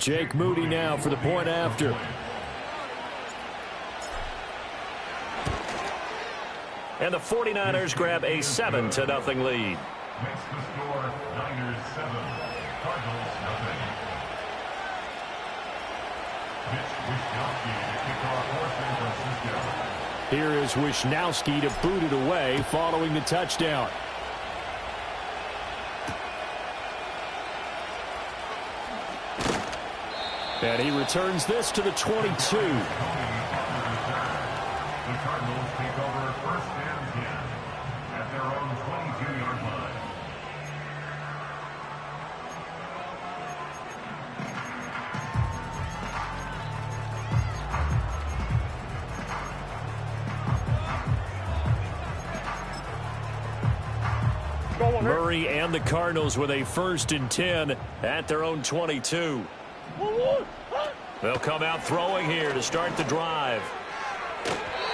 Jake Moody now for the point after. And the 49ers grab a 7-0 lead. Makes the score Niners 7, Cardinals nothing. Mitch Wishnowsky to kick off for San Francisco. Here is Wishnowsky to boot it away following the touchdown. And he returns this to the 22. The Cardinals take over first and 10 at their own 22-yard line. Murray and the Cardinals with a 1st and 10 at their own 22. They'll come out throwing here to start the drive.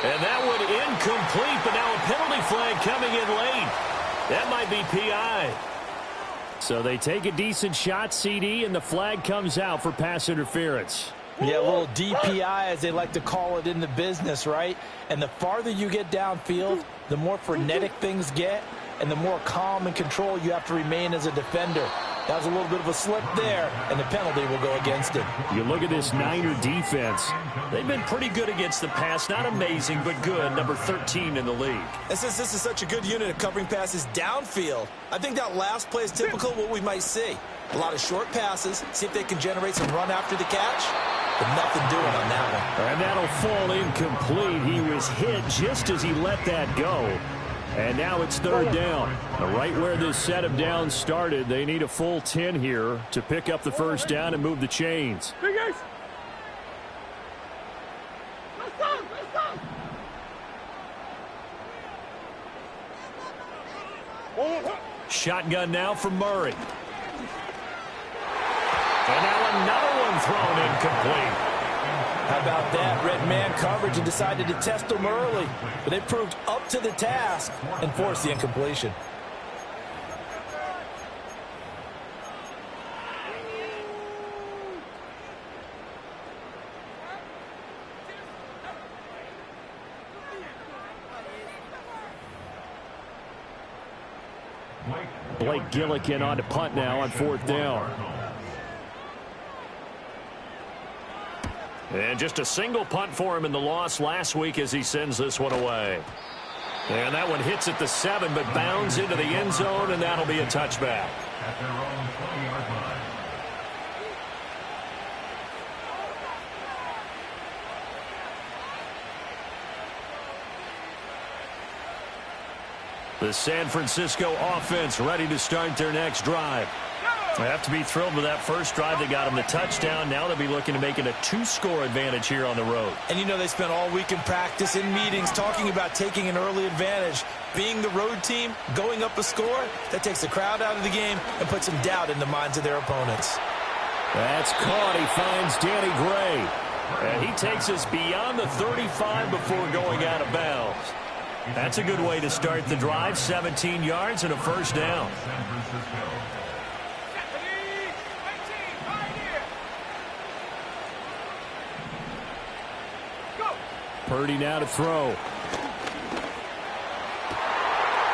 And that one incomplete, but now a penalty flag coming in late. That might be PI. So they take a decent shot, CD, and the flag comes out for pass interference. Yeah, a little DPI, as they like to call it in the business, right? And the farther you get downfield, the more frenetic things get, and the more calm and control you have to remain as a defender. That was a little bit of a slip there, and the penalty will go against it. You look at this Niner defense. They've been pretty good against the pass. Not amazing, but good. Number 13 in the league. And since this is such a good unit of covering passes downfield, I think that last play is typical of what we might see. A lot of short passes, see if they can generate some run after the catch, but nothing doing on that one. And that'll fall incomplete. He was hit just as he let that go. And now it's 3rd down. Right where this set of downs started, they need a full 10 here to pick up the 1st down and move the chains. Shotgun now from Murray. And now another one thrown incomplete. How about that? Red man coverage and decided to test them early. But they proved up to the task and forced the incompletion. Blake Gillikin on to punt now on 4th down. And just a single punt for him in the loss last week as he sends this one away. And that one hits at the 7, but bounds into the end zone, and that'll be a touchback. At their own 20-yard line. The San Francisco offense ready to start their next drive. They have to be thrilled with that first drive. They got them the touchdown. Now they'll be looking to make it a 2-score advantage here on the road. And you know they spent all week in practice, in meetings, talking about taking an early advantage. Being the road team, going up a score, that takes the crowd out of the game and puts some doubt in the minds of their opponents. That's caught. He finds Danny Gray. And he takes us beyond the 35 before going out of bounds. That's a good way to start the drive. 17 yards and a 1st down. San Francisco. Purdy now to throw.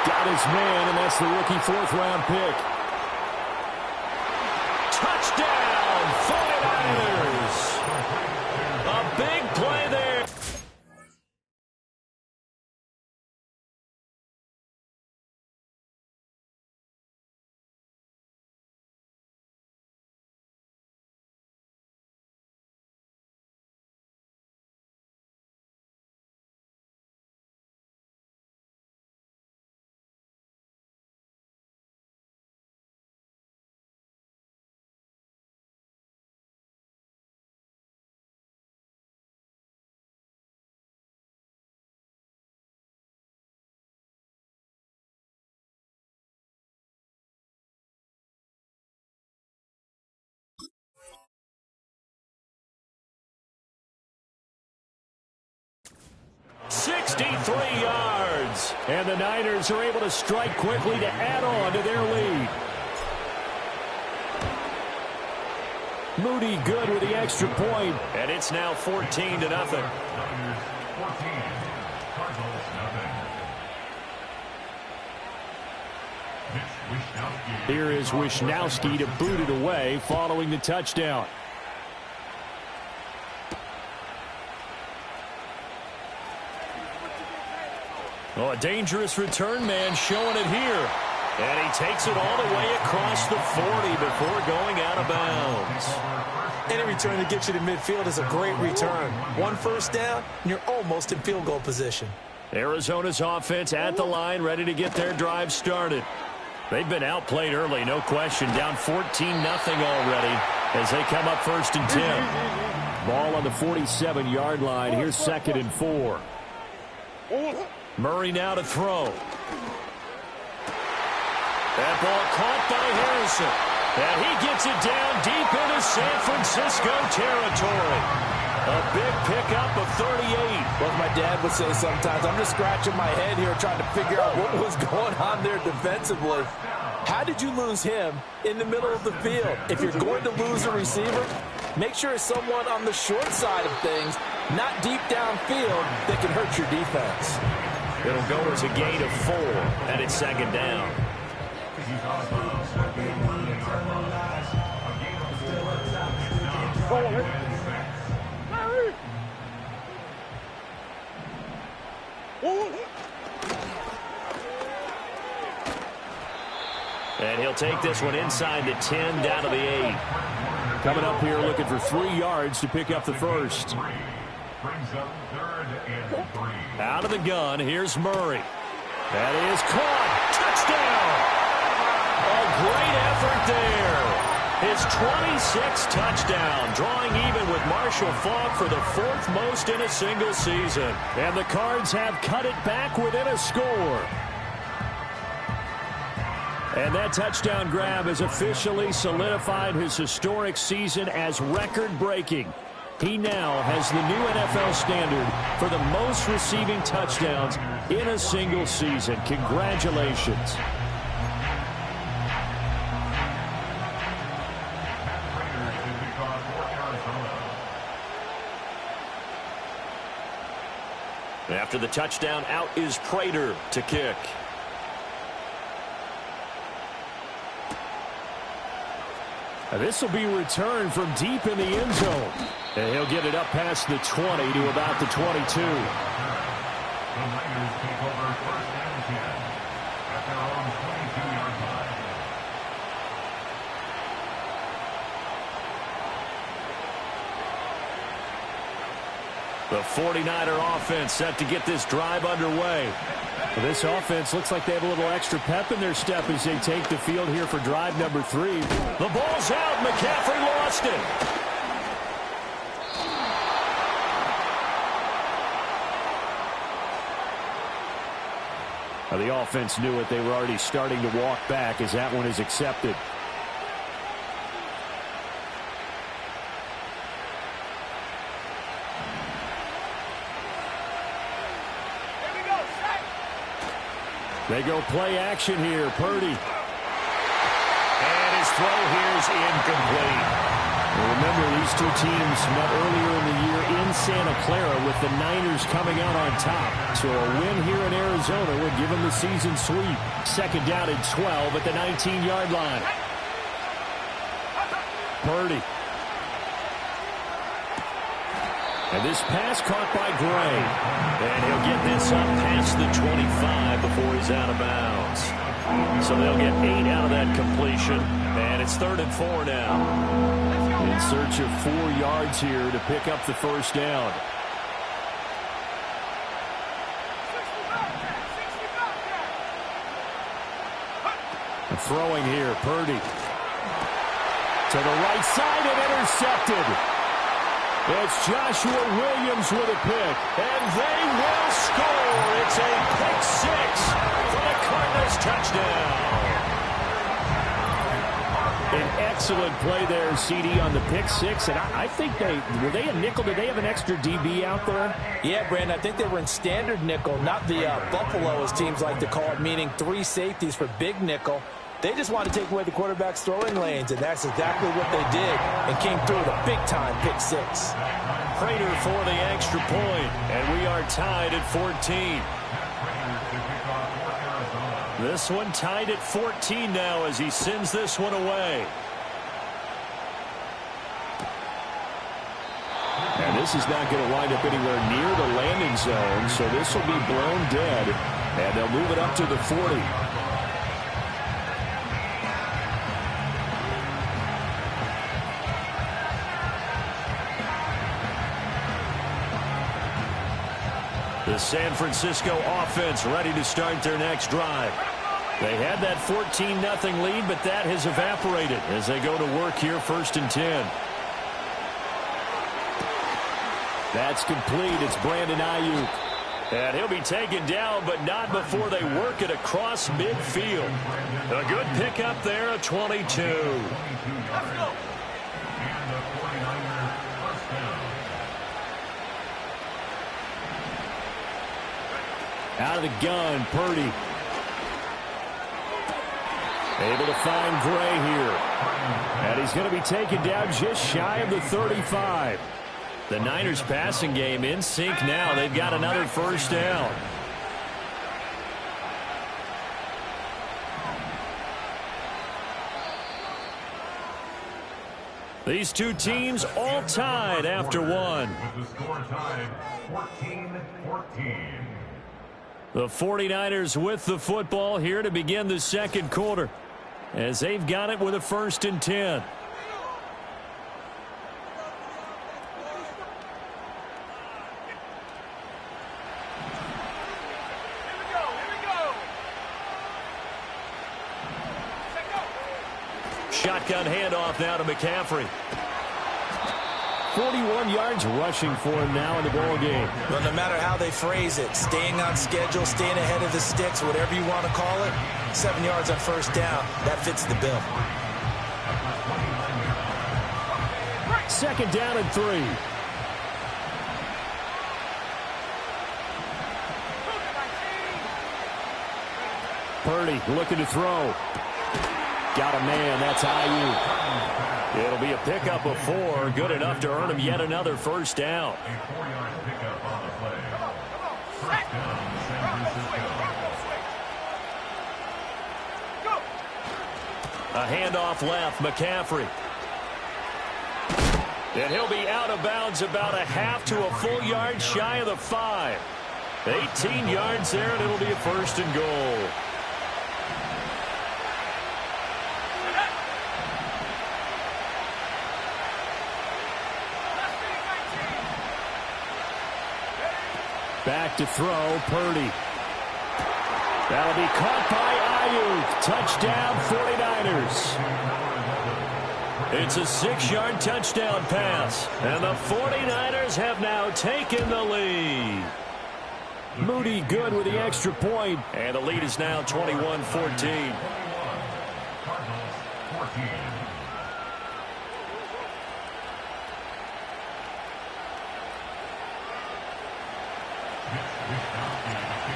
Got his man, and that's the rookie 4th-round pick. Touchdown, 49ers. A big play there. $63 yards. And the Niners are able to strike quickly to add on to their lead. Moody good with the extra point. And it's now 14-0. Here is Wisnowski to boot it away following the touchdown. Oh, a dangerous return man showing it here. And he takes it all the way across the 40 before going out of bounds. Any return that gets you to midfield is a great return. One first down, and you're almost in field goal position. Arizona's offense at the line, ready to get their drive started. They've been outplayed early, no question. Down 14-0 already as they come up 1st and 10. Ball on the 47-yard line. Here's 2nd and 4. Murray now to throw. That ball caught by Harrison. And he gets it down deep into San Francisco territory. A big pickup of 38. Well, as my dad would say sometimes, I'm just scratching my head here trying to figure out what was going on there defensively. How did you lose him in the middle of the field? If you're going to lose a receiver, make sure it's someone on the short side of things, not deep downfield, that can hurt your defense. It'll go as a gain of 4, and it's 2nd down. And he'll take this one inside the 10, down to the 8. Coming up here looking for 3 yards to pick up the first. Out of the gun, here's Murray. That is caught. Touchdown! A great effort there. His 26th touchdown, drawing even with Marshall Faulk for the 4th most in a single season. And the Cards have cut it back within a score. And that touchdown grab has officially solidified his historic season as record-breaking. He now has the new NFL standard for the most receiving touchdowns in a single season. Congratulations. After the touchdown, out is Prater to kick. This will be returned from deep in the end zone. And he'll get it up past the 20 to about the 22. The 49er offense set to get this drive underway. Well, this offense looks like they have a little extra pep in their step as they take the field here for drive number 3. The ball's out. McCaffrey lost it. Now, the offense knew it. They were already starting to walk back as that one is accepted. They go play action here. Purdy. And his throw here is incomplete. Well, remember, these two teams met earlier in the year in Santa Clara with the Niners coming out on top. So a win here in Arizona would give them the season sweep. 2nd down and 12 at the 19-yard line. Purdy. And this pass caught by Gray. And he'll get this up past the 25 before he's out of bounds. So they'll get 8 out of that completion. And it's 3rd and 4 now. In search of 4 yards here to pick up the first down. Throwing here, Purdy. To the right side and intercepted. It's Joshua Williams with a pick. And they will score. It's a pick 6 for the Cardinals touchdown. An excellent play there, CD, on the pick 6. And I think were they a nickel? Did they have an extra DB out there? Yeah, Brandon, I think they were in standard nickel, not the Buffalo, as teams like to call it, meaning 3 safeties for big nickel. They just want to take away the quarterback's throwing lanes, and that's exactly what they did, and came through with a big-time pick six. Prater for the extra point, and we are tied at 14. This one tied at 14 now as he sends this one away. And this is not going to wind up anywhere near the landing zone, so this will be blown dead, and they'll move it up to the 40. The San Francisco offense ready to start their next drive. They had that 14-0 lead, but that has evaporated as they go to work here, 1st and 10. That's complete. It's Brandon Ayuk. And he'll be taken down, but not before they work it across midfield. A good pickup there, a 22. Let's go. And the 49ers first down. Out of the gun, Purdy. Able to find Gray here. And he's going to be taken down just shy of the 35. The Niners passing game in sync now. They've got another first down. These two teams all tied after one. With the score tied 14-14. The 49ers with the football here to begin the second quarter as they've got it with a 1st and 10. Shotgun handoff now to McCaffrey. 41 yards rushing for him now in the ball game. Well, no matter how they phrase it, staying on schedule, staying ahead of the sticks, whatever you want to call it, 7 yards on first down, that fits the bill. 2nd down and 3. Purdy looking to throw. Got a man. That's Ayuk. It'll be a pickup of 4. Good enough to earn him yet another first down. A 4-yard pickup on the play. First down, San Francisco. A handoff left, McCaffrey. And he'll be out of bounds about a half to a full yard shy of the 5. 18 yards there, and it'll be a 1st and goal. Back to throw, Purdy. That'll be caught by Ayuk. Touchdown, 49ers. It's a 6-yard touchdown pass, and the 49ers have now taken the lead. Moody good with the extra point. And the lead is now 21-14. Cardinals 14.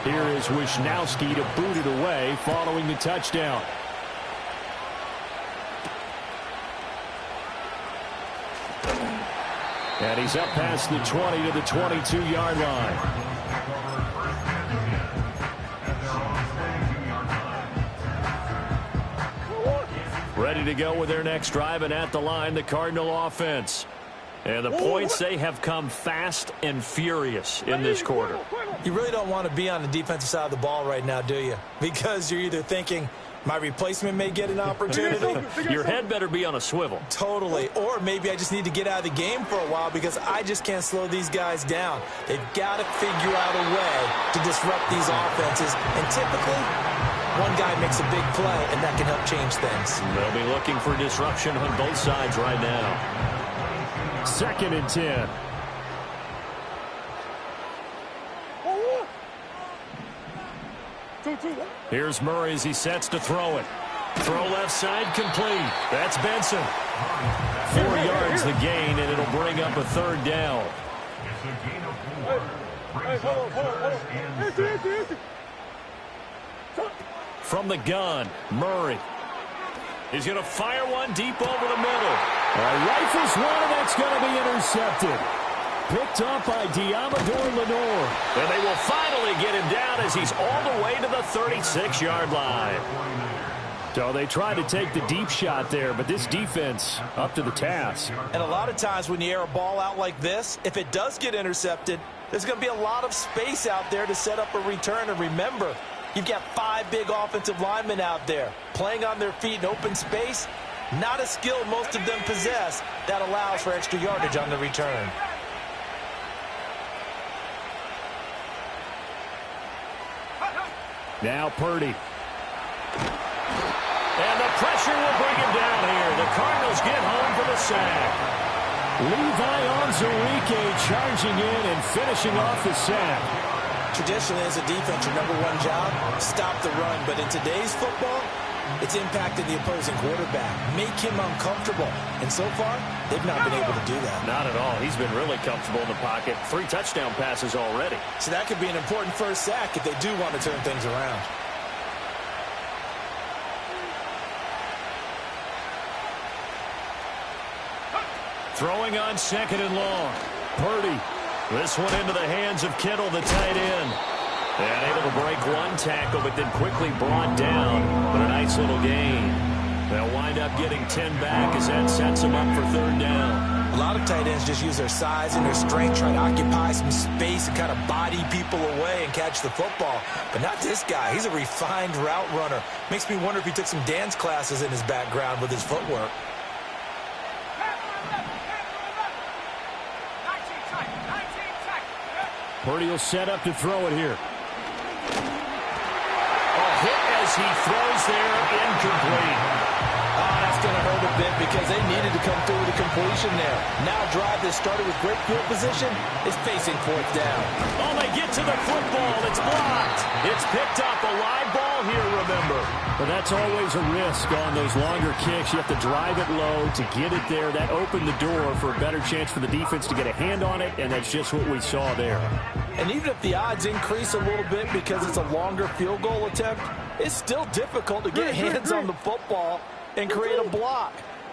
Here is Wisnowski to boot it away following the touchdown. And he's up past the 20 to the 22-yard line. Ready to go with their next drive, and at the line, the Cardinal offense. And the points, they have come fast and furious in this quarter. You really don't want to be on the defensive side of the ball right now, do you? Because you're either thinking, my replacement may get an opportunity. Your head better be on a swivel. Totally. Or maybe I just need to get out of the game for a while because I just can't slow these guys down. They've got to figure out a way to disrupt these offenses. And typically, one guy makes a big play, and that can help change things. They'll be looking for disruption on both sides right now. 2nd and 10. Here's Murray as he sets to throw it. Throw left side complete. That's Benson. 4 yards the gain, and it'll bring up a 3rd down. It's a gain of 4. Brings up 3rd and 6. From the gun, Murray. He's going to fire one deep over the middle. Rifles one, and that's going to be intercepted. Picked up by Diamador Lenore. And they will finally get him down as he's all the way to the 36-yard line. So they tried to take the deep shot there, but this defense up to the task. And a lot of times when you air a ball out like this, if it does get intercepted, there's going to be a lot of space out there to set up a return. And remember, you've got 5 big offensive linemen out there playing on their feet in open space. Not a skill most of them possess that allows for extra yardage on the return. Now Purdy. And the pressure will bring him down here. The Cardinals get home for the sack. Levi Onwuzurike charging in and finishing off the sack. Traditionally, as a defense, your #1 job, stop the run. But in today's football, it's impacted the opposing quarterback. Make him uncomfortable. And so far, they've not been able to do that. Not at all. He's been really comfortable in the pocket. 3 touchdown passes already. So that could be an important first sack if they do want to turn things around. Throwing on 2nd and long. Purdy. This one into the hands of Kittle, the tight end. And able to break one tackle, but then quickly brought down. But a nice little gain. They'll wind up getting 10 back as that sets them up for 3rd down. A lot of tight ends just use their size and their strength, try to occupy some space and kind of body people away and catch the football. But not this guy. He's a refined route runner. Makes me wonder if he took some dance classes in his background with his footwork. Purdy will set up to throw it here. Hit as he throws there, incomplete. Oh, that's going to hurt a bit because they needed to come through with a completion there. Now a drive that started with great field position is facing 4th down. Oh, they get to the football. It's blocked. It's picked up. A live ball here, remember. But that's always a risk on those longer kicks. You have to drive it low to get it there. That opened the door for a better chance for the defense to get a hand on it, and that's just what we saw there. And even if the odds increase a little bit because it's a longer field goal attempt, it's still difficult to get hands on the football and create a block.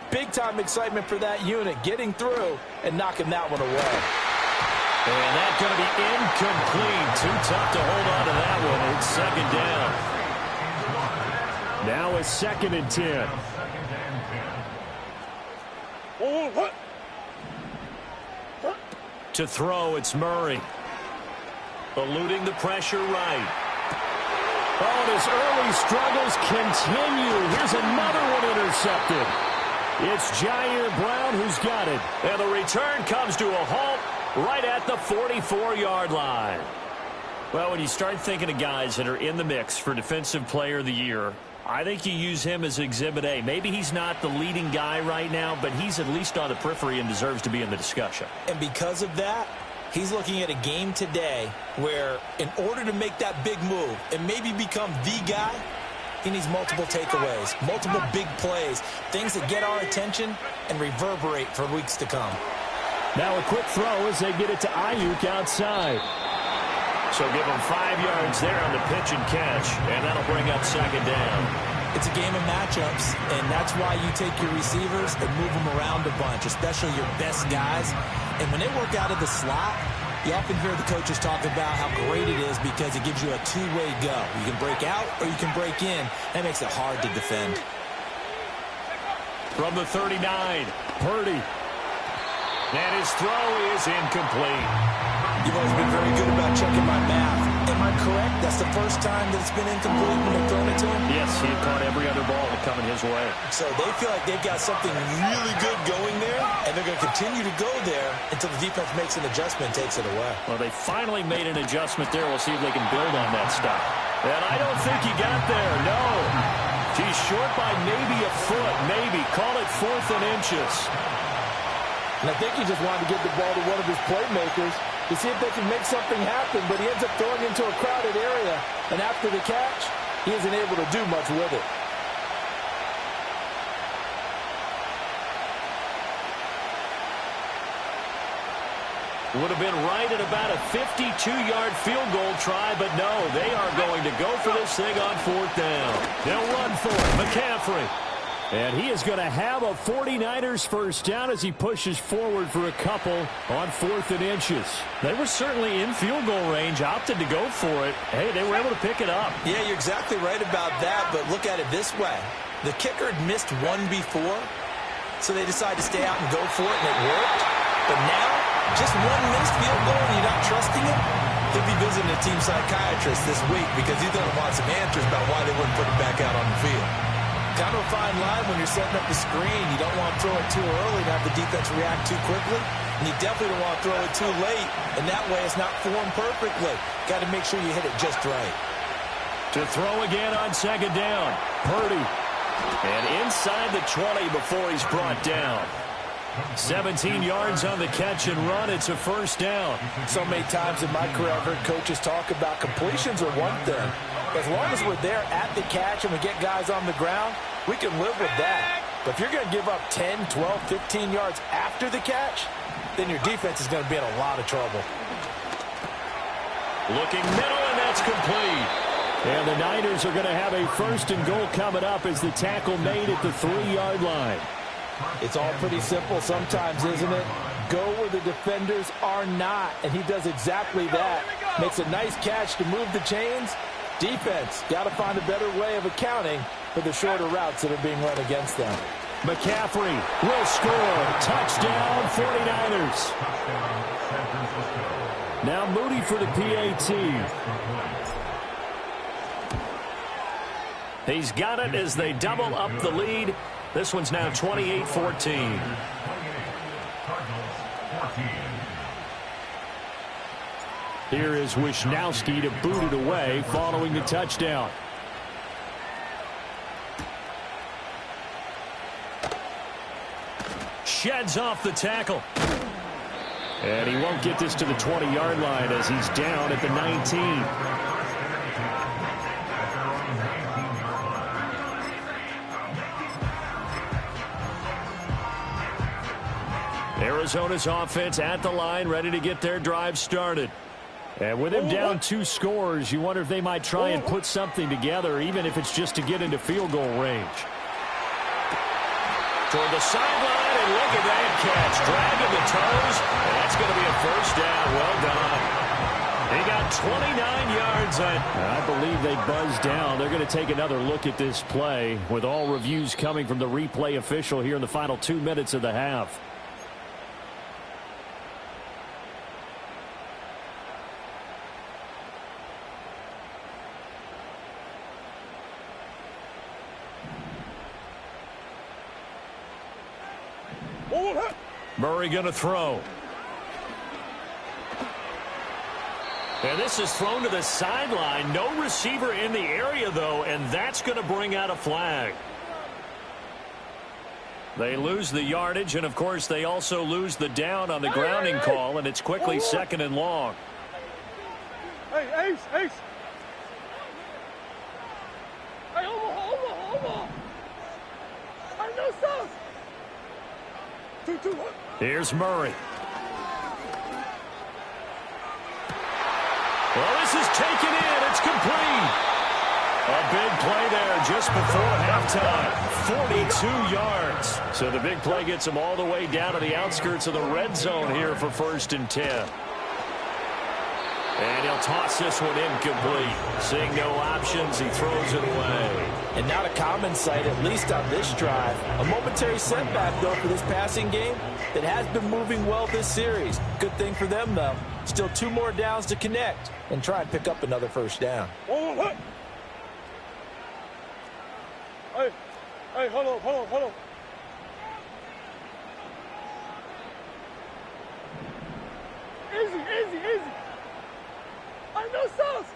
Big-time excitement for that unit, getting through and knocking that one away. And that's going to be incomplete. Too tough to hold on to that one. It's 2nd down. Now it's 2nd and 10. To throw, it's Murray. Eluding the pressure right. Oh, and his early struggles continue. Here's another one intercepted. It's Jair Brown who's got it. And the return comes to a halt right at the 44-yard line. Well, when you start thinking of guys that are in the mix for Defensive Player of the Year, I think you use him as Exhibit A. Maybe he's not the leading guy right now, but he's at least on the periphery and deserves to be in the discussion. And because of that, he's looking at a game today where in order to make that big move and maybe become the guy, he needs multiple takeaways, multiple big plays, things that get our attention and reverberate for weeks to come. Now a quick throw as they get it to Ayuk outside. So give him 5 yards there on the pitch and catch, and that'll bring up 2nd down. It's a game of matchups, and that's why you take your receivers and move them around a bunch, especially your best guys. And when they work out of the slot, you often hear the coaches talk about how great it is because it gives you a two-way go. You can break out or you can break in. That makes it hard to defend. From the 39, Purdy. And his throw is incomplete. You've always been very good about checking my math. Am I correct? That's the first time that it's been incomplete when they've thrown it to him? Yes, he had caught every other ball coming his way. So they feel like they've got something really good going there, and they're going to continue to go there until the defense makes an adjustment and takes it away. Well, they finally made an adjustment there. We'll see if they can build on that stuff. And I don't think he got there, no. He's short by maybe a foot, maybe. Call it 4th and inches. And I think he just wanted to get the ball to one of his playmakers to see if they can make something happen, but he ends up throwing into a crowded area, and after the catch, he isn't able to do much with it. Would have been right at about a 52-yard field goal try, but no, they are going to go for this thing on 4th down. They'll run for it. McCaffrey. And he is going to have a 49ers first down as he pushes forward for a couple on 4th and inches. They were certainly in field goal range, opted to go for it. Hey, they were able to pick it up. Yeah, you're exactly right about that, but look at it this way. The kicker had missed one before, so they decided to stay out and go for it, and it worked. But now, just one missed field goal and you're not trusting it? He'll be visiting a team psychiatrist this week because he's going to want some answers about why they wouldn't put it back out on the field. Kind of a fine line when you're setting up the screen. You don't want to throw it too early to have the defense react too quickly. And you definitely don't want to throw it too late. And that way it's not formed perfectly. Got to make sure you hit it just right. To throw again on 2nd down. Purdy. And inside the 20 before he's brought down. 17 yards on the catch and run. It's a first down. So many times in my career I've heard coaches talk about completions are one thing. As long as we're there at the catch and we get guys on the ground, we can live with that. But if you're going to give up 10, 12, 15 yards after the catch, then your defense is going to be in a lot of trouble. Looking middle, and that's complete. And the Niners are going to have a 1st and goal coming up as the tackle made at the 3-yard line. It's all pretty simple sometimes, isn't it? Go where the defenders are not, and he does exactly that. Makes a nice catch to move the chains. Defense, got to find a better way of accounting for the shorter routes that are being run against them. McCaffrey will score. Touchdown, 49ers. Now Moody for the PAT. He's got it as they double up the lead. This one's now 28-14. Here is Wisnowski to boot it away following the touchdown. Sheds off the tackle. And he won't get this to the 20-yard line as he's down at the 19. Arizona's offense at the line, ready to get their drive started. And with him down 2 scores, you wonder if they might try and put something together, even if it's just to get into field goal range. Toward the sideline, and look at that catch. Dragging the toes, and that's going to be a first down. Well done. He got 29 yards. I believe they buzzed down. They're going to take another look at this play with all reviews coming from the replay official here in the final 2 minutes of the half. Murray going to throw. And this is thrown to the sideline. No receiver in the area, though, and that's going to bring out a flag. They lose the yardage, and, of course, they also lose the down on the grounding call, and it's quickly 2nd and long. Hey, Ace, Ace. Hey, Omaha. I know sauce. Here's Murray. Well, this is taken in. It's complete. A big play there just before halftime. 42 yards. So the big play gets him all the way down to the outskirts of the red zone here for 1st and 10. And he'll toss this one incomplete. Seeing no options, he throws it away. And not a common sight, at least on this drive. A momentary setback, though, for this passing game that has been moving well this series. Good thing for them, though. Still 2 more downs to connect and try and pick up another first down. Hey, hold on. Easy. I know sauce.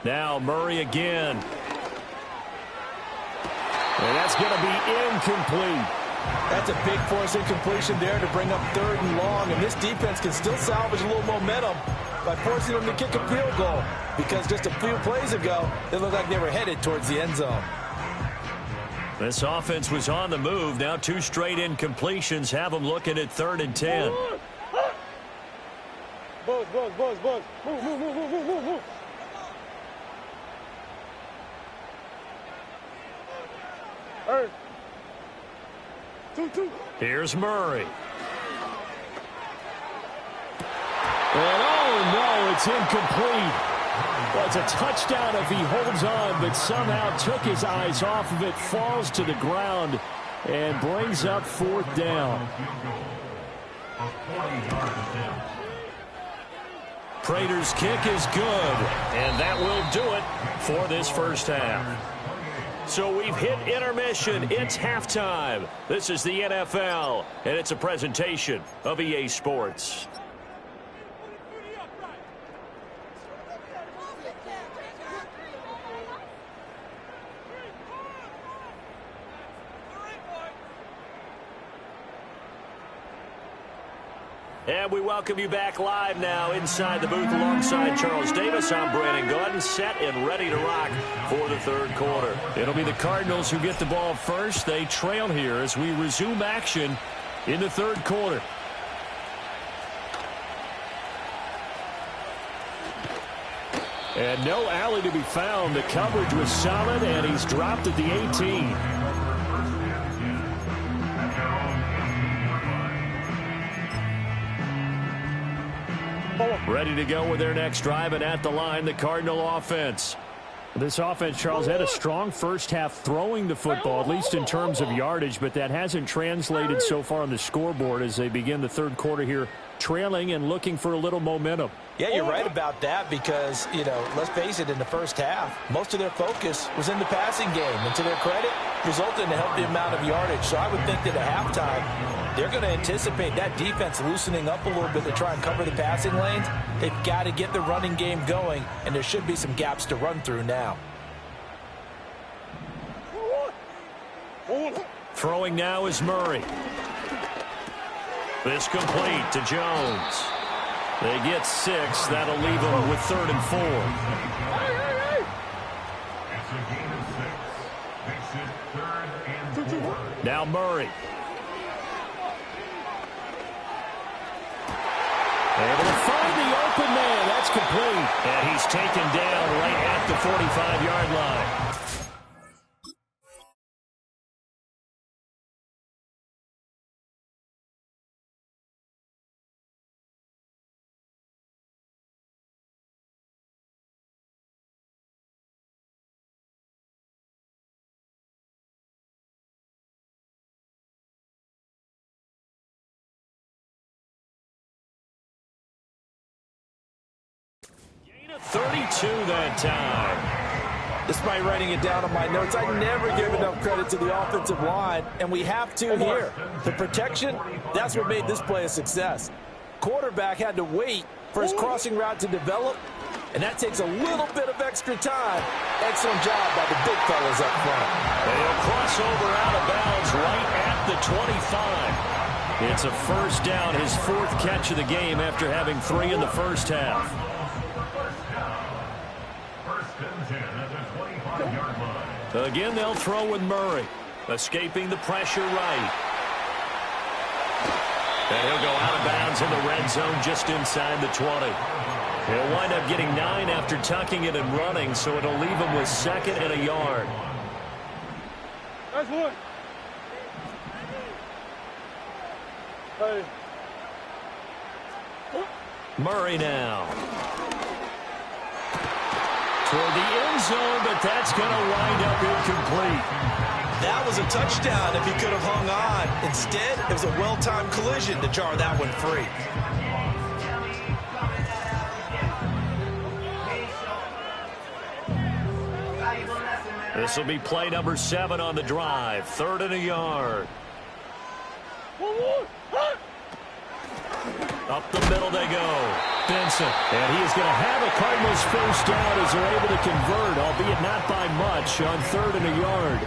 Now Murray again. And that's going to be incomplete. That's a big force incompletion there to bring up 3rd and long, and this defense can still salvage a little momentum by forcing them to kick a field goal, because just a few plays ago, they looked like they were headed towards the end zone. This offense was on the move. Now 2 straight incompletions have them looking at 3rd and 10. Buzz. Move. Hey. 2-2. Here's Murray. And oh no, it's incomplete. Well, it's a touchdown if he holds on, but somehow took his eyes off of it, falls to the ground, and brings up 4th down. Prater's kick is good, and that will do it for this first half. So we've hit intermission. It's halftime. This is the NFL, and it's a presentation of EA Sports. And we welcome you back live now inside the booth alongside Charles Davis. I'm Brandon Gaudin, set and ready to rock for the 3rd quarter. It'll be the Cardinals who get the ball first. They trail here as we resume action in the 3rd quarter. And no alley to be found. The coverage was solid, and he's dropped at the 18. Ready to go with their next drive, and at the line, the Cardinal offense. This offense, Charles, had a strong first half throwing the football, at least in terms of yardage, but that hasn't translated so far on the scoreboard as they begin the 3rd quarter here, trailing and looking for a little momentum. Yeah, you're right about that because, you know, let's face it, in the first half, most of their focus was in the passing game. And to their credit, resulted in a healthy amount of yardage. So I would think that at halftime, they're going to anticipate that defense loosening up a little bit to try and cover the passing lanes. They've got to get the running game going, and there should be some gaps to run through now. Throwing now is Murray. This complete to Jones. They get 6. That'll leave them with 3rd and 4. It's a gain of 6. Makes it 3rd and 4. Now Murray. Able to find the open man. That's complete. And he's taken down right at the 45-yard line. Gain of 32 that time. Despite writing it down on my notes, I never give enough credit to the offensive line, and we have to here. The protection, that's what made this play a success. Quarterback had to wait for his crossing route to develop, and that takes a little bit of extra time. Excellent job by the big fellas up front. They'll cross over out of bounds right at the 25. It's a first down, his 4th catch of the game after having 3 in the first half. Again, they'll throw with Murray. Escaping the pressure right. And he'll go out of bounds in the red zone just inside the 20. He'll wind up getting 9 after tucking it and running, so it'll leave him with 2nd and a yard. That's one. Hey. Murray now. Toward the end zone, but that's going to wind up incomplete. That was a touchdown if he could have hung on. Instead, it was a well-timed collision to jar that one free. This will be play number 7 on the drive. 3rd and a yard. Up the middle they go. Benson, and he is going to have a Cardinals first down as they're able to convert, albeit not by much, on 3rd and a yard.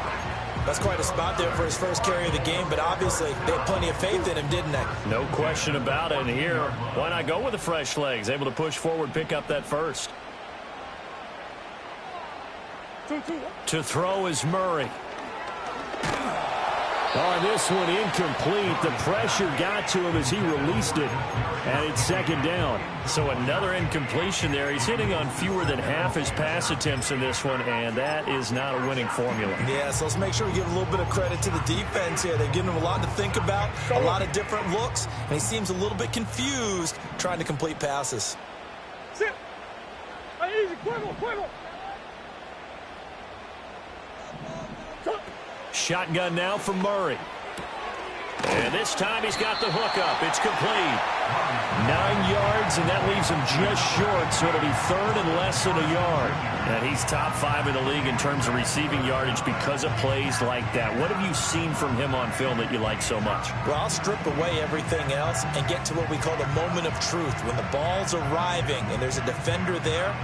That's quite a spot there for his first carry of the game, but obviously they had plenty of faith in him, didn't they? No question about it. And here, why not go with the fresh legs? Able to push forward, pick up that first. To throw is Murray. Oh, this one incomplete. The pressure got to him as he released it, and it's second down. So another incompletion there. He's hitting on fewer than half his pass attempts in this one, and that is not a winning formula. Yeah, so let's make sure we give a little bit of credit to the defense here. They've given him a lot to think about, a lot of different looks, and he seems a little bit confused trying to complete passes. Sit. Easy, quick. Shotgun now from Murray. And this time he's got the hook up. It's complete. 9 yards, and that leaves him just short, so it'll be third and less than a yard. And he's top 5 in the league in terms of receiving yardage because of plays like that. What have you seen from him on film that you like so much? Well, I'll strip away everything else and get to what we call the moment of truth. When the ball's arriving and there's a defender there,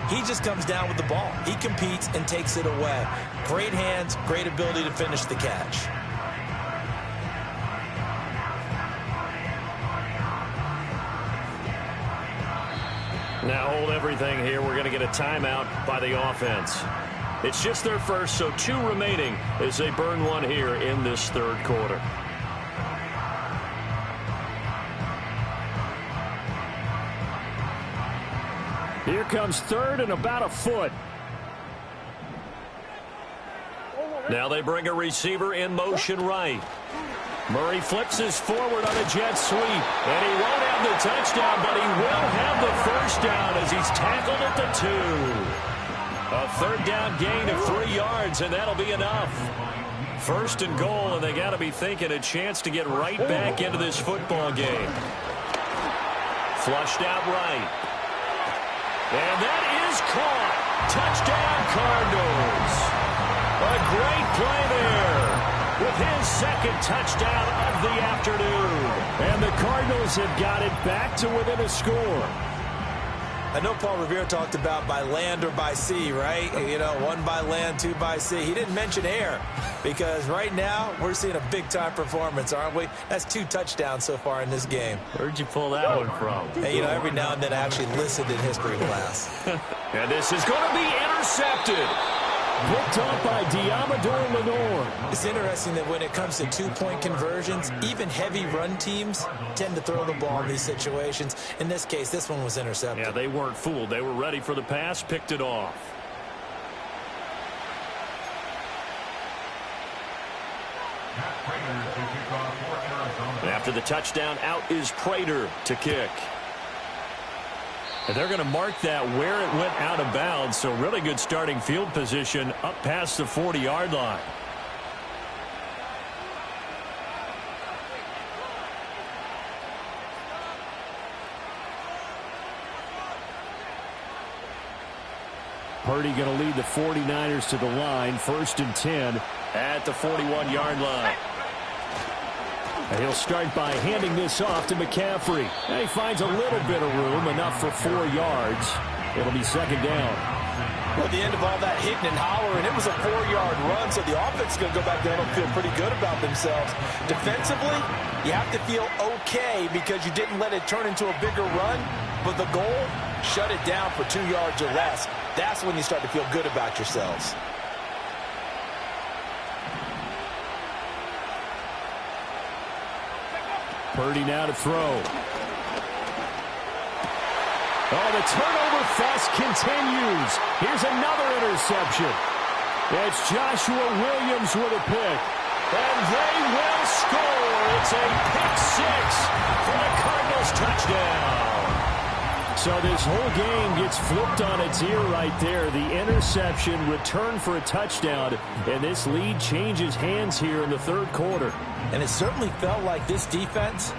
he just comes down with the ball. He competes and takes it away. Great hands, great ability to finish the catch. Now hold everything here. We're going to get a timeout by the offense. It's just their first, so 2 remaining as they burn one here in this third quarter. Here comes third and about a foot. Now they bring a receiver in motion right. Murray flips his forward on a jet sweep. And he won't have the touchdown, but he will have the first down as he's tackled at the 2. A third down gain of 3 yards, and that'll be enough. First and goal, and they got to be thinking a chance to get right back into this football game. Flushed out right. And that is caught. Touchdown, Cardinals. A great play there with his second touchdown of the afternoon. And the Cardinals have got it back to within a score. I know Paul Revere talked about by land or by sea, right? You know, 1 by land, 2 by sea. He didn't mention air because right now we're seeing a big-time performance, aren't we? That's 2 touchdowns so far in this game. Where'd you pull that one from? Hey, you know, every now and then I actually listened in history class. And this is going to be intercepted. Picked up by Diamador Lenore. It's interesting that when it comes to 2-point conversions, even heavy run teams tend to throw the ball in these situations. In this case, this one was intercepted. Yeah, they weren't fooled. They were ready for the pass, picked it off. After the touchdown, out is Prater to kick. And they're going to mark that where it went out of bounds, so really good starting field position up past the 40-yard line. Purdy going to lead the 49ers to the line, 1st and 10 at the 41-yard line. And he'll start by handing this off to McCaffrey. And he finds a little bit of room, enough for 4 yards. It'll be second down. Well, at the end of all that hitting and hollering, it was a 4-yard run, so the offense is going to go back there and feel pretty good about themselves. Defensively, you have to feel okay because you didn't let it turn into a bigger run, but the goal, shut it down for 2 yards or less. That's when you start to feel good about yourselves. Purdy now to throw. Oh, the turnover fest continues. Here's another interception. It's Joshua Williams with a pick. And they will score. It's a pick 6 for the Cardinals touchdown. So this whole game gets flipped on its ear right there. The interception, return for a touchdown, and this lead changes hands here in the third quarter. And it certainly felt like this defense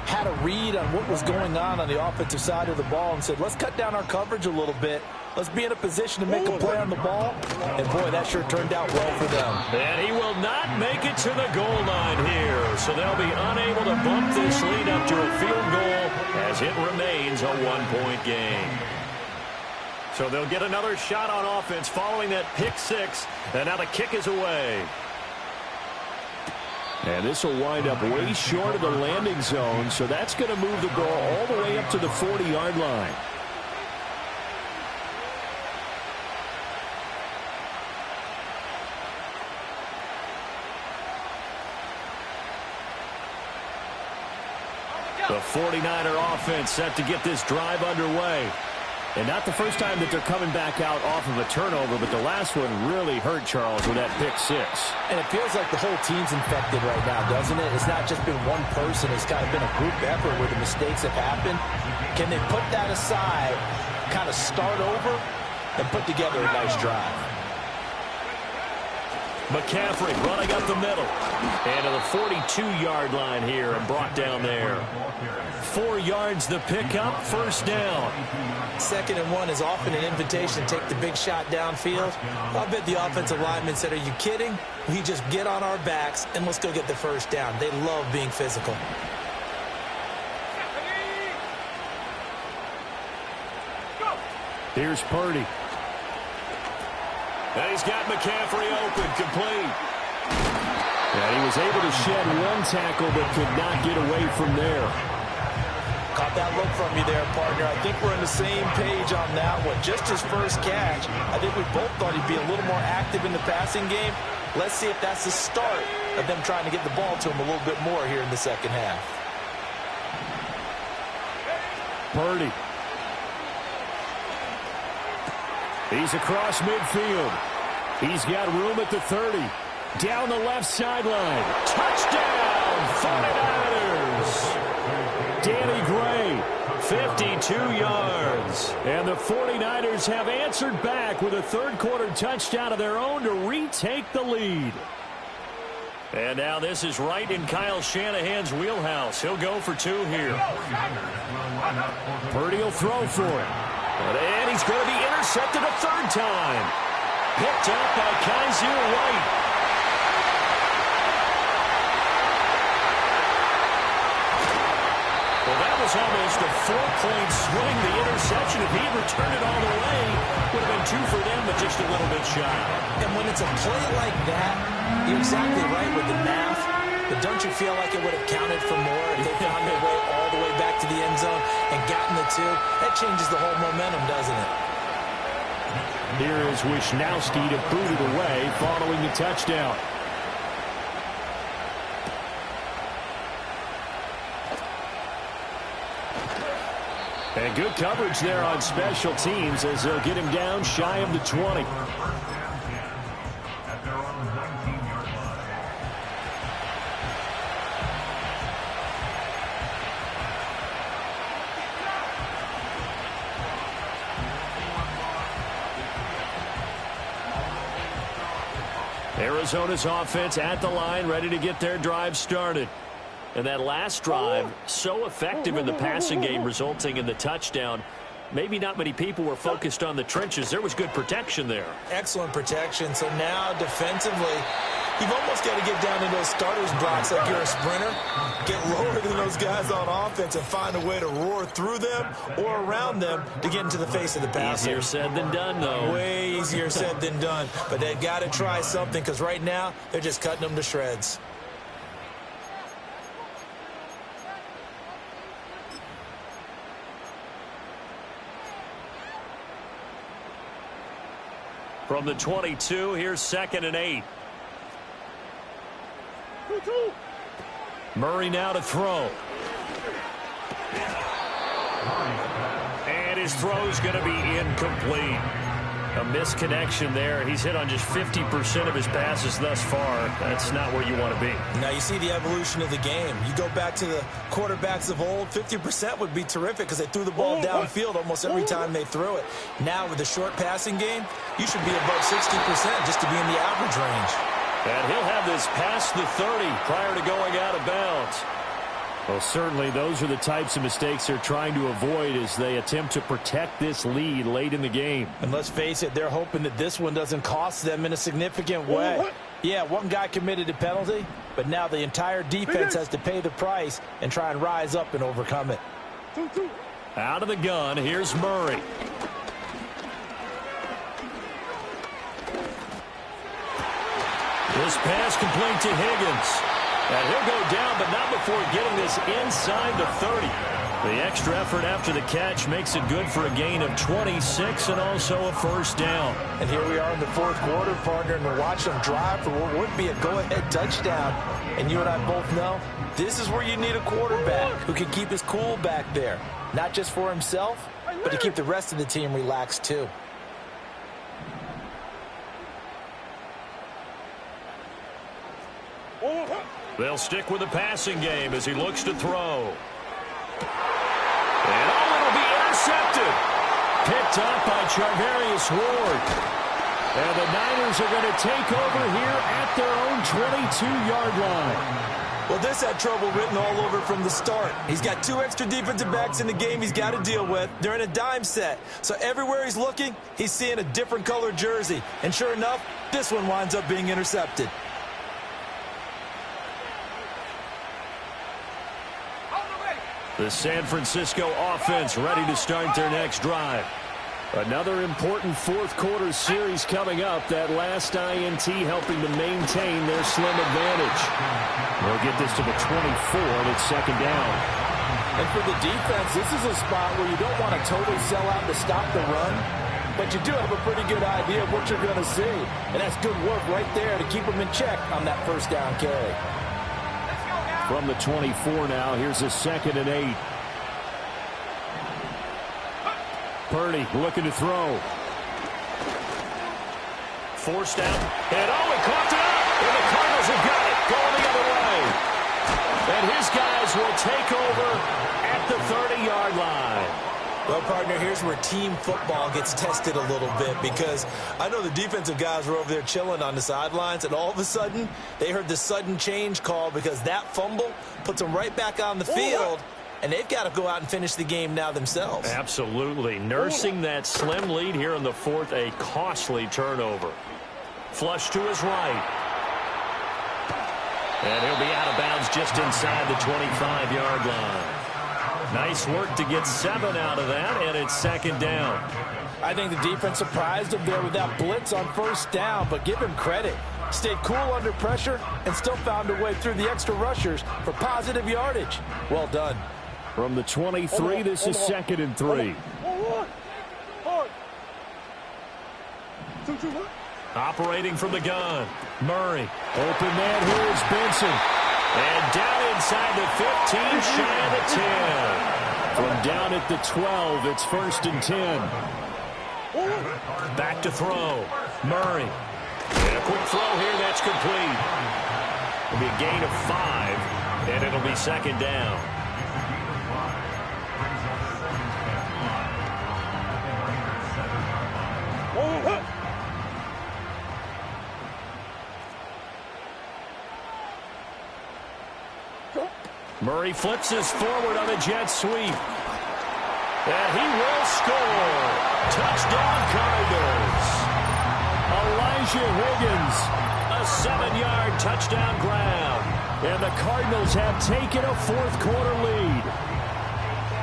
had a read on what was going on the offensive side of the ball and said, let's cut down our coverage a little bit. Let's be in a position to make a play on the ball. And, boy, that sure turned out well for them. And he will not make it to the goal line here. So they'll be unable to bump this lead up to a field goal as it remains a 1-point game. So they'll get another shot on offense following that pick 6. And now the kick is away. And this will wind up way short of the landing zone, so that's going to move the ball all the way up to the 40-yard line. The 49er offense set to get this drive underway. And not the first time that they're coming back out off of a turnover, but the last one really hurt Charles with that pick six. And it feels like the whole team's infected right now, doesn't it? It's not just been one person. It's kind of been a group effort where the mistakes have happened. Can they put that aside, kind of start over, and put together a nice drive? McCaffrey running up the middle. And to the 42-yard line here and brought down there. 4 yards the pickup, first down. 2nd and 1 is often an invitation to take the big shot downfield. I bet the offensive lineman said, are you kidding? We just get on our backs and let's go get the first down. They love being physical. Here's Purdy. And he's got McCaffrey open, complete. And he was able to shed one tackle but could not get away from there. Caught that look from you there, partner. I think we're on the same page on that one. Just his first catch. I think we both thought he'd be a little more active in the passing game. Let's see if that's the start of them trying to get the ball to him a little bit more here in the second half. Purdy. He's across midfield. He's got room at the 30. Down the left sideline. Touchdown, 49ers. Danny Gray, 52 yards. And the 49ers have answered back with a third-quarter touchdown of their own to retake the lead. And now this is right in Kyle Shanahan's wheelhouse. He'll go for 2 here. Purdy will throw for it. And he's going to be intercepted a third time. Picked up by Kaiser White. Well, that was almost a 4-point swing. The interception, if he had returned it all the way, would have been 2 for them, but just a little bit shy. And when it's a play like that, you're exactly right with the math. But don't you feel like it would have counted for more if they found their way all the way back to the end zone and gotten the 2? That changes the whole momentum, doesn't it? Here is Wisnowski to boot it away following the touchdown. And good coverage there on special teams as they'll get him down shy of the 20. Arizona's offense at the line, ready to get their drive started. And that last drive, so effective in the passing game, resulting in the touchdown. Maybe not many people were focused on the trenches. There was good protection there. Excellent protection. So now defensively, you've almost got to get down to those starters blocks like you're a sprinter. Get lower than those guys on offense and find a way to roar through them or around them to get into the face of the passer. Easier said than done, though. Way easier said than done. But they've got to try something because right now they're just cutting them to shreds. From the 22, here's 2nd and 8. Murray now to throw. And his throw's going to be incomplete. A misconnection there. He's hit on just 50% of his passes thus far. That's not where you want to be. Now you see the evolution of the game. You go back to the quarterbacks of old, 50% would be terrific because they threw the ball downfield almost every time they threw it. Now with the short passing game, you should be above 60% just to be in the average range. And he'll have this past the 30 prior to going out of bounds. Well, certainly those are the types of mistakes they're trying to avoid as they attempt to protect this lead late in the game. And let's face it, they're hoping that this one doesn't cost them in a significant way. Yeah, one guy committed a penalty, but now the entire defense has to pay the price and try and rise up and overcome it. Out of the gun, here's Murray. This pass complete to Higgins. And he'll go down, but not before getting this inside the 30. The extra effort after the catch makes it good for a gain of 26 and also a first down. And here we are in the fourth quarter, partner, and we're watching them drive for what would be a go-ahead touchdown. And you and I both know this is where you need a quarterback who can keep his cool back there. Not just for himself, but to keep the rest of the team relaxed too. They'll stick with the passing game as he looks to throw. And it'll be intercepted. Picked up by Charvarius Ward. And the Niners are going to take over here at their own 22-yard line. Well, this had trouble written all over from the start. He's got 2 extra defensive backs in the game he's got to deal with. They're in a dime set. So everywhere he's looking, he's seeing a different color jersey. And sure enough, this one winds up being intercepted. The San Francisco offense ready to start their next drive. Another important fourth quarter series coming up. That last INT helping to maintain their slim advantage. They'll get this to the 24, and it's second down. And for the defense, this is a spot where you don't want to totally sell out to stop the run, but you do have a pretty good idea of what you're going to see. And that's good work right there to keep them in check on that first down carry. From the 24 now, here's a 2nd and 8. Purdy looking to throw. Forced out. And he caught it up. And the Cardinals have got it going the other way. And his guys will take over at the 30-yard line. Well, partner, here's where team football gets tested a little bit, because I know the defensive guys were over there chilling on the sidelines, and all of a sudden they heard the sudden change call because that fumble puts them right back on the field, and they've got to go out and finish the game now themselves. Absolutely. Nursing that slim lead here in the fourth, a costly turnover. Flush to his right. And he'll be out of bounds just inside the 25-yard line. Nice work to get 7 out of that, and it's second down. I think the defense surprised him there with that blitz on first down, but give him credit. Stayed cool under pressure and still found a way through the extra rushers for positive yardage. Well done. From the 23, this is 2nd and 3. Operating from the gun. Murray. Open man, here is Benson. And down inside the 15, shy of the 10. From down at the 12, it's 1st and 10. Back to throw. Murray. And a quick throw here, that's complete. It'll be a gain of 5, and it'll be second down. Murray flips this forward on a jet sweep. And he will score. Touchdown, Cardinals. Elijah Higgins. A 7-yard touchdown grab. And the Cardinals have taken a fourth quarter lead.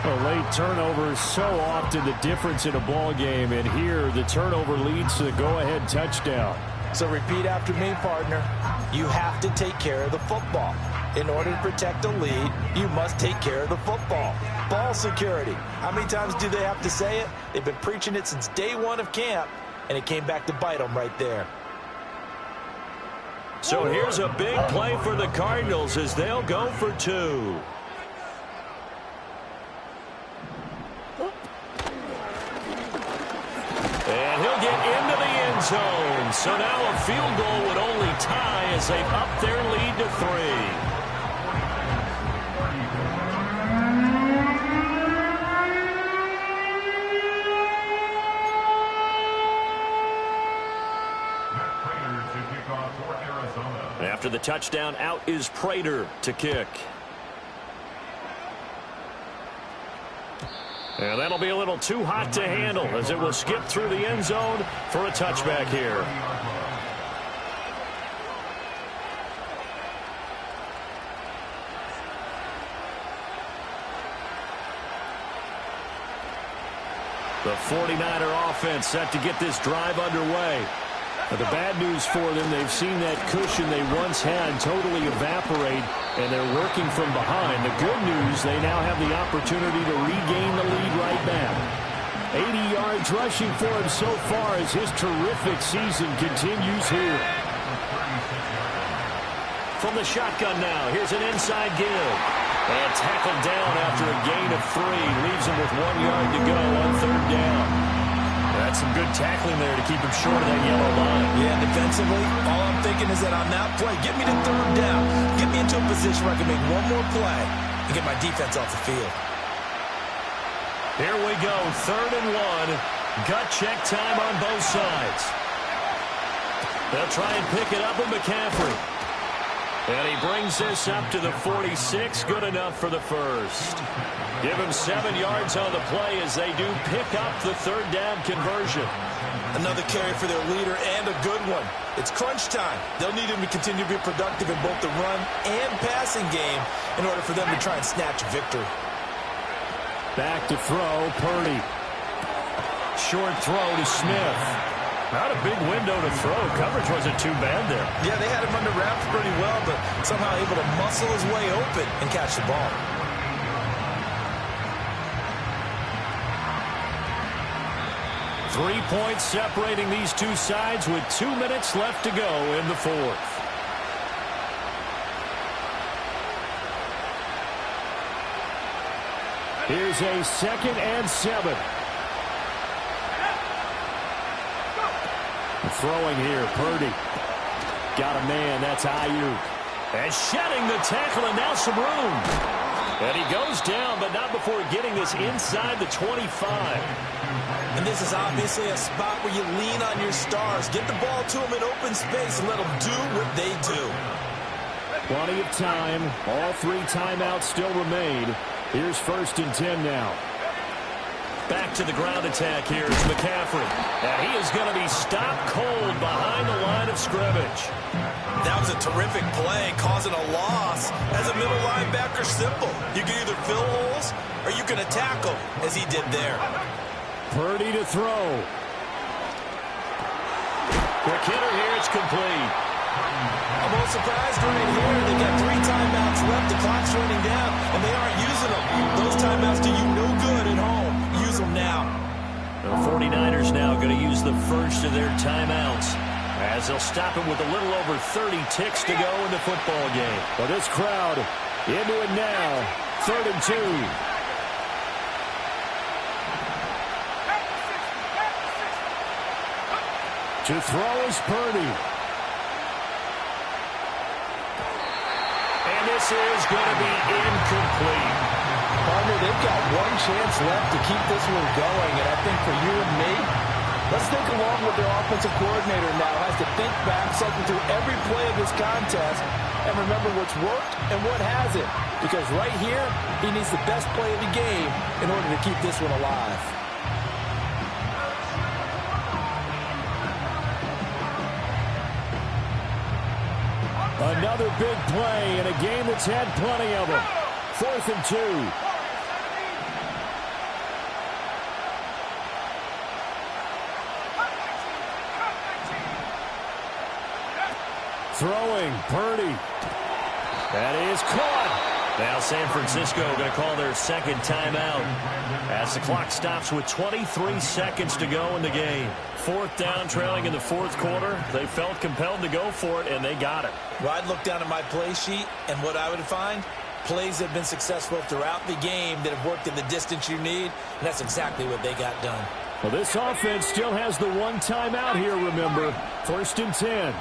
A late turnover is so often the difference in a ball game, and here the turnover leads to the go-ahead touchdown. So repeat after me, partner. You have to take care of the football. In order to protect a lead, you must take care of the football. Ball security. How many times do they have to say it? They've been preaching it since day one of camp, and it came back to bite them right there. So here's a big play for the Cardinals as they'll go for 2. And he'll get into the end zone. So now a field goal would only tie as they up their lead to 3. After the touchdown, out is Prater to kick. And that'll be a little too hot to handle as it will skip through the end zone for a touchback here. The 49er offense set to get this drive underway. But the bad news for them, they've seen that cushion they once had totally evaporate, and they're working from behind. The good news, they now have the opportunity to regain the lead right back. 80 yards rushing for him so far as his terrific season continues here. From the shotgun now, here's an inside give. And tackled down after a gain of 3. Leaves him with 1 yard to go on 3rd down. That's some good tackling there to keep him short of that yellow line. Yeah, defensively, all I'm thinking is that on that play, get me to 3rd down. Get me into a position where I can make one more play and get my defense off the field. Here we go, 3rd and 1. Gut check time on both sides. They'll try and pick it up with McCaffrey. And he brings this up to the 46. Good enough for the first. Give him 7 yards on the play as they do pick up the 3rd down conversion. Another carry for their leader and a good one. It's crunch time. They'll need him to continue to be productive in both the run and passing game in order for them to try and snatch a victory. Back to throw, Purdy. Short throw to Smith. Not a big window to throw. Coverage wasn't too bad there. Yeah, they had him under wraps pretty well, but somehow able to muscle his way open and catch the ball. Three points separating these two sides with 2 minutes left to go in the 4th. Here's a 2nd and 7. Throwing here, Purdy. Got a man, that's Ayuk. And shedding the tackle, and now some room. And he goes down, but not before getting this inside the 25. And this is obviously a spot where you lean on your stars. Get the ball to them in open space and let them do what they do. Plenty of time. All 3 timeouts still remain. Here's 1st and 10 now. Back to the ground attack here. It's McCaffrey. And he is going to be stopped cold behind the line of scrimmage. That was a terrific play, causing a loss. As a middle linebacker, simple. You can either fill holes or you can attack them, as he did there. Purdy to throw. Quick hitter here. It's complete. I'm a little surprised right here. They've got 3 timeouts left. The clock's running down, and they aren't using them. Those timeouts do you no good at home. Use them now. The 49ers now going to use the first of their timeouts as they'll stop him with a little over 30 ticks to go in the football game. Well, this crowd into it now. 3rd and 2. To throw is Purdy. And this is going to be incomplete. Partner, they've got one chance left to keep this one going, and I think for you and me, let's think along with their offensive coordinator now. Has to think back, cycle through every play of this contest, and remember what's worked and what hasn't. Because right here, he needs the best play of the game in order to keep this one alive. Another big play in a game that's had plenty of them. 4th and 2. Throwing, Purdy. That is caught. Now San Francisco going to call their 2nd timeout as the clock stops with 23 seconds to go in the game. 4th down, trailing in the 4th quarter. They felt compelled to go for it, and they got it. Well, I'd look down at my play sheet, and what I would find, plays that have been successful throughout the game that have worked in the distance you need, and that's exactly what they got done. Well, this offense still has the 1 timeout here, remember. 1st and 10.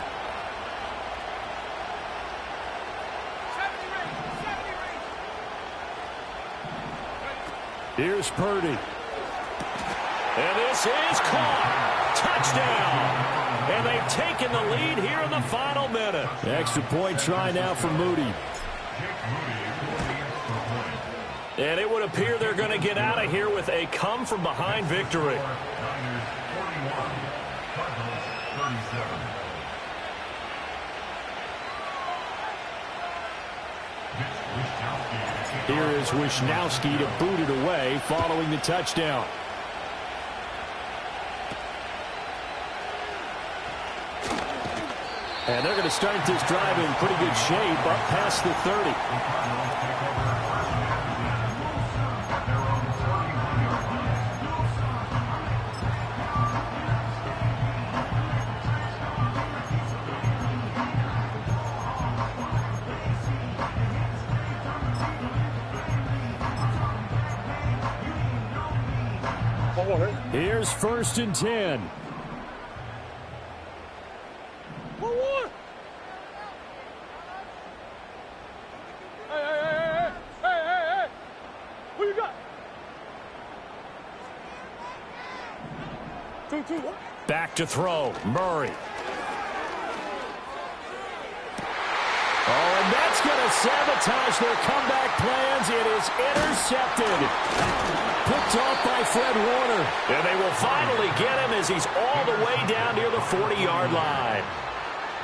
Here's Purdy. And this is caught. Touchdown. And they've taken the lead here in the final minute. Extra point try now for Moody. And it would appear they're going to get out of here with a come-from-behind victory. Here is Wisnowski to boot it away following the touchdown. And they're going to start this drive in pretty good shape up past the 30. Here's 1st and 10. Hey. Who you got? 2-2. Back to throw. Murray. Oh, and that's going to sabotage their comeback plans. It is intercepted. Picked off by Fred Warner. And they will finally get him as he's all the way down near the 40-yard line.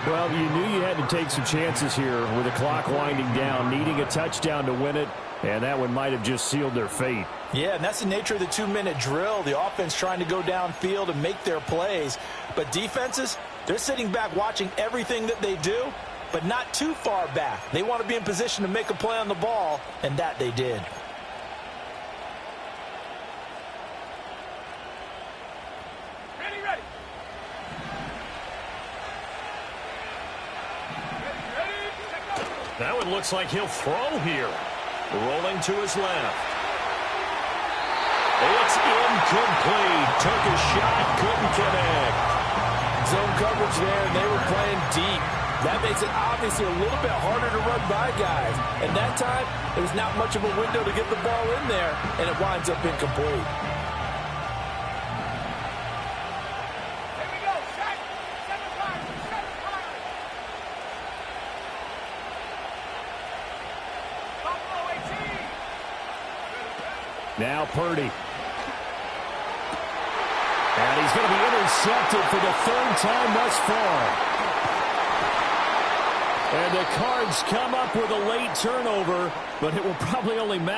Well, you knew you had to take some chances here with the clock winding down, needing a touchdown to win it, and that one might have just sealed their fate. Yeah, and that's the nature of the 2-minute drill. The offense trying to go downfield and make their plays. But defenses, they're sitting back watching everything that they do, but not too far back. They want to be in position to make a play on the ball, and that they did. Ready. Now it looks like he'll throw here. Rolling to his left. It's incomplete. Took a shot, couldn't connect. Zone coverage there, and they were playing deep. That makes it obviously a little bit harder to run by guys. And that time, there was not much of a window to get the ball in there, and it winds up incomplete. Here we go. Set. 7-5. Buffalo 18. Now Purdy. And he's going to be intercepted for the 3rd time thus far. And the Cards come up with a late turnover, but it will probably only matter.